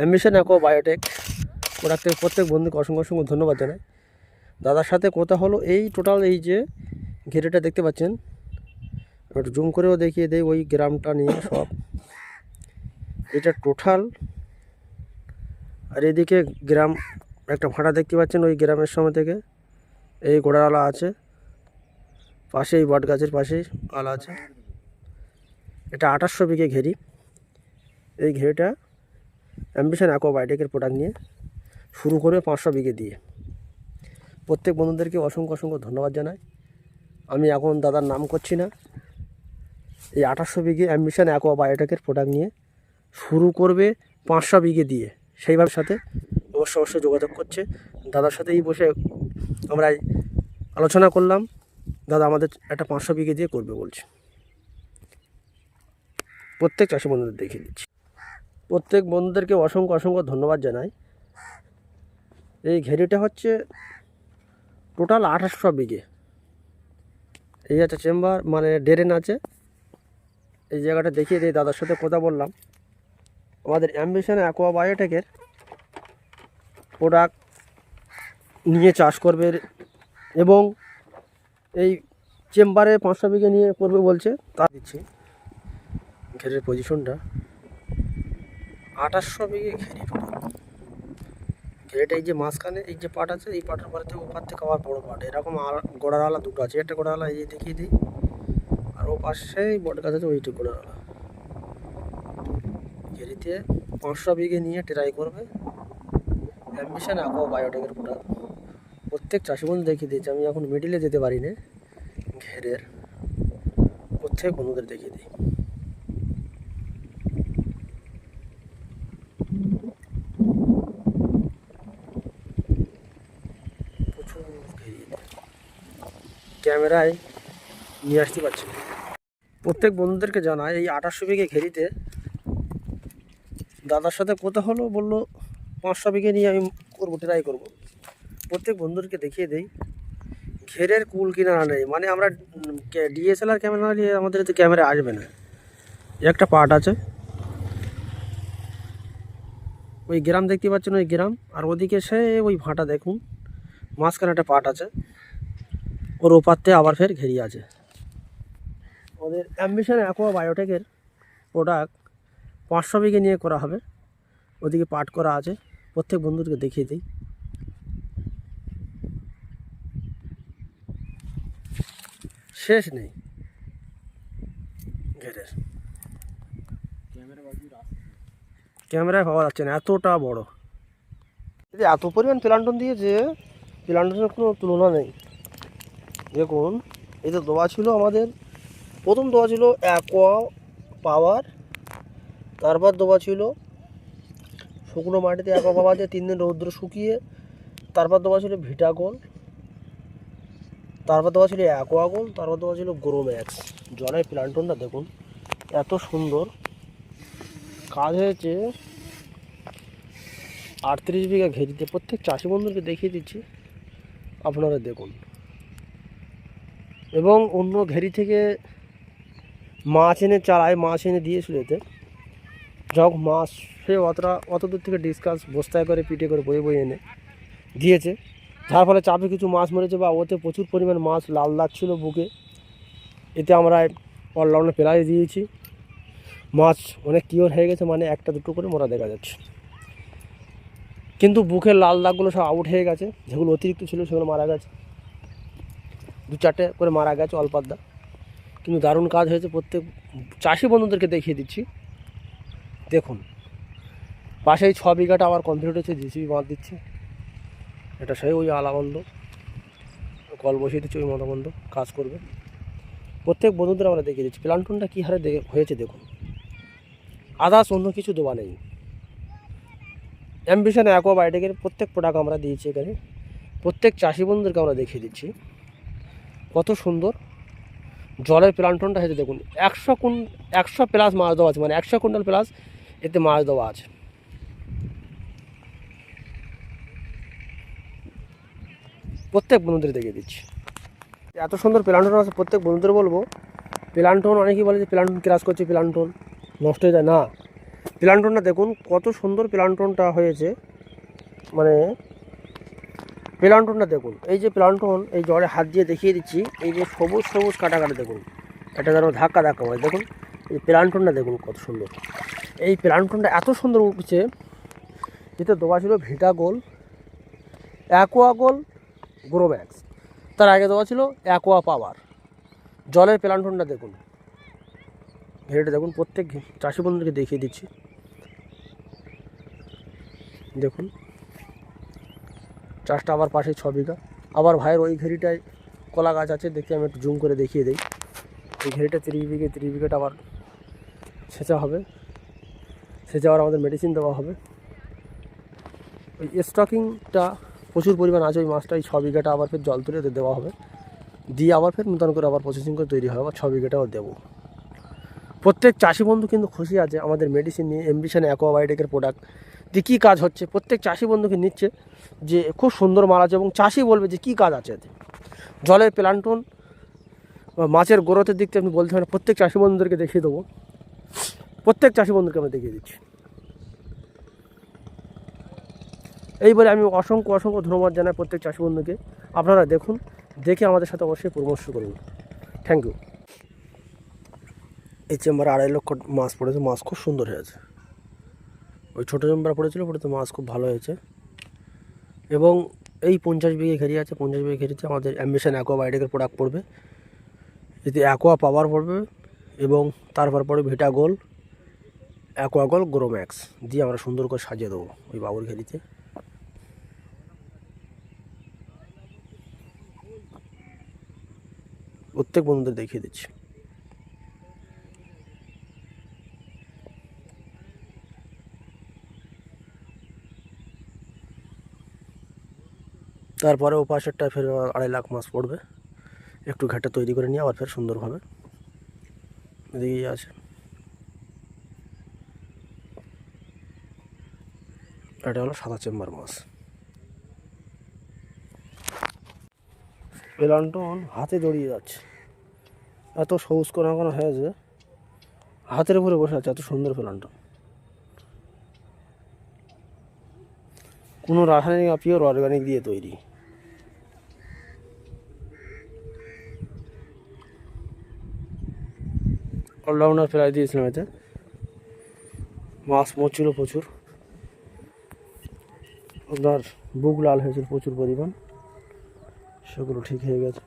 Ambition aqua biotech প্রোডাক্টের প্রত্যেক বন্ধুকে অসংখ্য অসংখ্য ধন্যবাদ জানাই। দাদার সাথে কথা হলো এই টোটাল এই যে ঘেরেটা দেখতে পাচ্ছেন, একটু জুম করেও দেখিয়ে দেয় ওই গ্রামটা নিয়ে সব, এটা টোটাল। আর এদিকে গ্রাম একটা ভাড়া দেখতে পাচ্ছেন, ওই গ্রামের সময় থেকে এই গোড়াওয়ালা আছে, পাশেই বট গাছের পাশেই আলা আছে। এটা 2800 বিঘে ঘেরি। এই ঘেরিটা অ্যাম্বিশন অ্যাকোয়া বায়োটেকের প্রোডাক্ট নিয়ে শুরু করবে 500 বিঘে দিয়ে। প্রত্যেক বন্ধুদেরকে অসংখ্য অসংখ্য ধন্যবাদ জানাই। আমি এখন দাদার নাম করছি না। এই 2800 বিঘে অ্যাম্বিশন অ্যাকোয়া বায়োটেকের প্রোডাক্ট নিয়ে শুরু করবে 500 বিঘে দিয়ে। সেইভাবে সাথে অবশ্যই যোগাযোগ করছে দাদার সাথে। এই বসে আমরা আলোচনা করলাম, দাদা আমাদের একটা 500 বিঘে দিয়ে করবে বলছে। প্রত্যেক চাষি বন্ধুদের দেখিয়ে দিচ্ছি। প্রত্যেক বন্ধুদেরকে অসংখ্য অসংখ্য ধন্যবাদ জানাই। এই ঘেরিটা হচ্ছে টোটাল 2800 বিঘে। এই আছে চেম্বার, মানে ড্রেন আছে। এই জায়গাটা দেখিয়ে দিই, দাদার সাথে কথা বললাম। আমাদের অ্যাম্বিশন অ্যাকোয়া বায়োটেকের প্রোডাক্ট নিয়ে চাষ করবে এবং এই চেম্বারে 500 বিঘে নিয়ে করবে বলছে। তা দিচ্ছি ঘেরের পজিশনটা 2800 বিঘে ঘেরি টোটাল। ঘেরেটা এই যে মাঝখানে এই যে পাট আছে, এই পাটের পরে থেকে ওপার থেকে আবার বড়ো পাট, এরকম গোড়াওয়ালা দুটো আছে। একটা গোড়াওয়ালা এই যে দেখিয়ে দিই, আর ও পাশেই বট গাছ আছে, ওইটি গোড়াওয়ালা। ঘেরিতে 500 বিঘে নিয়ে ট্রাই করবে অ্যাম্বিশন অ্যাকোয়া বায়োটেকের প্রোডাক্ট। প্রত্যেক চাষি বন্ধু দেখিয়ে দিয়েছে। আমি এখন মিডিলে যেতে পারি না, ঘেরের প্রত্যেক বন্ধুদের দেখিয়ে দিই। প্রচুর ঘেরি, ক্যামেরায় নিয়ে আসতে পারছি না। প্রত্যেক বন্ধুদেরকে জানাই এই 2800 বিঘে ঘেরিতে দাদার সাথে কথা হলো, বললো 500 বিঘে নিয়ে আমি করবো, ট্রাই করবো। প্রত্যেক বন্ধুদেরকে দেখিয়ে দেই ঘেরের কুল কিনারা নেই, মানে আমরা ডিএসএলআর ক্যামেরা নিয়ে আমাদের তো ক্যামেরা আসবে না। একটা পার্ট আছে, ওই গ্রাম দেখতে পাচ্ছেন, ওই গ্রাম, আর ওদিকে সে ওই ভাঁটা দেখুন, মাঝখানে একটা পার্ট আছে, ওর ওপারতে আবার ফের ঘেরি আছে। ওদের অ্যাম্বিশন অ্যাকোয়া বায়োটেকের প্রোডাক্ট 500 বিঘে নিয়ে করা হবে, ওদিকে পাট করা আছে। প্রত্যেক বন্ধুদেরকে দেখিয়ে দিই। শেষ নেই ঘেরের, ক্যামেরায় পাওয়া যাচ্ছে না, এতটা বড়। যদি এত পরিমাণ প্লান্টন দিয়েছে, প্লান্টনের কোনো তুলনা নেই। দেখুন, এই তো দোয়া ছিল আমাদের, প্রথম দোয়া ছিল অ্যাকোয়া পাওয়ার, তারপর দোয়া ছিল শুকনো মাটিতে অ্যাকোয়া পাওয়ার দিয়ে 3 দিন রৌদ্র শুকিয়ে, তারপর দোয়া ছিল ভিটাগোল, তারপর দেওয়া ছিল অ্যাকোয়াগোল, তারপর দেওয়া ছিল গ্রোম্যাক্স। জলের প্লান্টনটা দেখুন এত সুন্দর কাজ হয়েছে। 38 বিঘা ঘেরিতে। প্রত্যেক চাষি বন্ধুকে দেখিয়ে দিচ্ছি, আপনারা দেখুন। এবং অন্য ঘেরি থেকে মাছ এনে চালায়, মাছ এনে দিয়েছিল এতে, যখন মাছ সে অত দূর থেকে ডিসকাস বস্তায় করে পিঠে করে বয়ে বয়ে এনে দিয়েছে, যার ফলে চাপে কিছু মাছ মরেছে, বা ওতে প্রচুর পরিমাণ মাছ লাল দাগ ছিল বুকে। এতে আমরা অলরাউন্ডে প্রাইজ দিয়েছি। মাছ অনেক কিওর হয়ে গেছে, মানে একটা দুটো করে মরা দেখা যাচ্ছে, কিন্তু বুকের লাল দাগগুলো সব আউট হয়ে গেছে। যেগুলো অতিরিক্ত ছিল সেগুলো মারা গেছে, 2-4টে করে মারা গেছে অল্পাদ্দা। কিন্তু দারুণ কাজ হয়েছে। প্রত্যেক চাষি বন্ধুদেরকে দেখিয়ে দিচ্ছি, দেখুন। পাশেই 6 বিঘাটা আবার কমপ্লিট হচ্ছে, জিসিবি বাঁধ দিচ্ছে। এটা সেই ওই আলাবন্ধ কল বসিয়ে দিচ্ছে, ওই মতাবন্ধ কাজ করবে। প্রত্যেক বন্ধুদের আমরা দেখিয়ে দিচ্ছি প্লান্টনটা কী হারে হয়েছে দেখুন। আদার্স অন্য কিছু দেওয়া নেই। অ্যাম্বিশন অ্যাকোয়া বায়োটেকের প্রত্যেক প্রোডাক্ট আমরা দিয়েছি এখানে। প্রত্যেক চাষি বন্ধুদেরকে আমরা দেখিয়ে দিচ্ছি কত সুন্দর জলের প্লান্টনটা হয়েছে দেখুন। 100 প্লাস মাছ দেওয়া আছে, মানে 100 কুইন্টাল প্লাস এতে মাছ দেওয়া আছে। প্রত্যেক বন্ধুদের দেখিয়ে দিচ্ছি এত সুন্দর প্লান্টন আছে। প্রত্যেক বন্ধুদের বলবো, প্লান্টন অনেকেই বলে যে প্লান্টন ক্রাশ করছে, প্লান্টন নষ্ট হয়ে যায়। না, প্লান্টনটা দেখুন কত সুন্দর প্লান্টনটা হয়েছে, মানে প্লান্টনটা দেখুন। এই যে প্লান্টন, এই জলে হাত দিয়ে দেখিয়ে দিচ্ছি, এই যে সবুজ সবুজ কাটা কাটা দেখুন, এটা যেন ধাক্কা ধাক্কা হয়। দেখুন এই প্লান্টনটা দেখুন কত সুন্দর। এই প্লান্টনটা এত সুন্দর উঠছে, যেটা দেওয়া ছিল ভিটাগোল, অ্যাকোয়াগোল, গ্রোম্যাক্স, তার আগে দেওয়া ছিল অ্যাকোয়া পাওয়ার। জলের প্লান্টনটা দেখুন, ঘেরিটা দেখুন, প্রত্যেক চাষি বন্ধুদেরকে দেখিয়ে দিচ্ছি। দেখুন চাষটা আবার পাশে 6 বিঘা। আবার ভাইয়ের ওই ঘেরিটায় কলা গাছ আছে, দেখতে আমি একটু জুম করে দেখিয়ে দিই। এই ঘেরিটা 30 বিঘাটা আবার সেচা হবে, সেচা আবার আমাদের মেডিসিন দেওয়া হবে। ওই স্টকিংটা প্রচুর পরিমাণ আছে ওই মাছটা, এই 6 বিঘাটা আবার ফের জল তুলে দেওয়া হবে, দিয়ে আবার ফের নতুন করে আবার প্রসেসিং করে তৈরি হবে, আবার 6 বিঘাটাও দেবো। প্রত্যেক চাষি বন্ধু কিন্তু খুশি আছে আমাদের মেডিসিন নিয়ে, এমবিশন অ্যাকোয়াবায়োটিকের প্রোডাক্ট দিয়ে কী কাজ হচ্ছে, প্রত্যেক চাষি বন্ধুকে নিচ্ছে যে খুব সুন্দর মাল আছে, এবং চাষি বলবে যে কী কাজ আছে এতে। জলের প্লান্টন বা মাছের গ্রোথের দিক থেকে আপনি বলতে পারেন, প্রত্যেক চাষি বন্ধুদেরকে দেখিয়ে দেবো, প্রত্যেক চাষি বন্ধুকে আমরা দেখিয়ে দিচ্ছি। এইবারে আমি অসংখ্য অসংখ্য ধন্যবাদ জানাই প্রত্যেক চাষি বন্ধুকে। আপনারা দেখুন, দেখে আমাদের সাথে অবশ্যই পরামর্শ করুন। Thank you. এই চেম্বারে 2.5 লক্ষ মাছ পড়েছে, মাছ খুব সুন্দর হয়েছে। ওই ছোটো চেম্বার পড়েছিল, পড়ে তো মাছ খুব ভালো হয়েছে। এবং এই 50 বিঘে ঘেরি আছে, 50 বিঘে ঘেরিতে আমাদের অ্যাম্বিশন অ্যাকোয়াবায়োটিকের প্রোডাক্ট পড়বে, এতে অ্যাকোয়া পাওয়ার পড়বে, এবং তারপর পরে ভিটাগোল, অ্যাকোয়াগোল, গ্রোম্যাক্স দিয়ে আমরা সুন্দর করে সাজিয়ে দেবো ওই বাবুর ঘেরিতে। প্রত্যেক বন্ধুদের দেখিয়ে দিচ্ছি। তারপরে ও পাশেরটায় ফের 2.5 লাখ মাছ পড়বে, একটু ঘাটে তৈরি করে নিয়ে আবার ফের সুন্দরভাবে এদিকেই আছে। এটা হলো সাদা চেম্বার মাছ। প্লান্টন হাতে জড়িয়ে যাচ্ছে, এত সবুজ কোনা কোনা হয়েছে, হাতের উপরে বসে আছে, এত সুন্দর প্লান্টন। কোনো রাসায়নিক পিওর অর্গানিক দিয়ে তৈরি। অলরাউন্ডার ফেলাই দিয়েছিলাম এতে, মাছ মরছিল প্রচুর, আপনার বুক লাল হয়েছিল প্রচুর পরিমাণ, সেগুলো ঠিক হয়ে গেছে।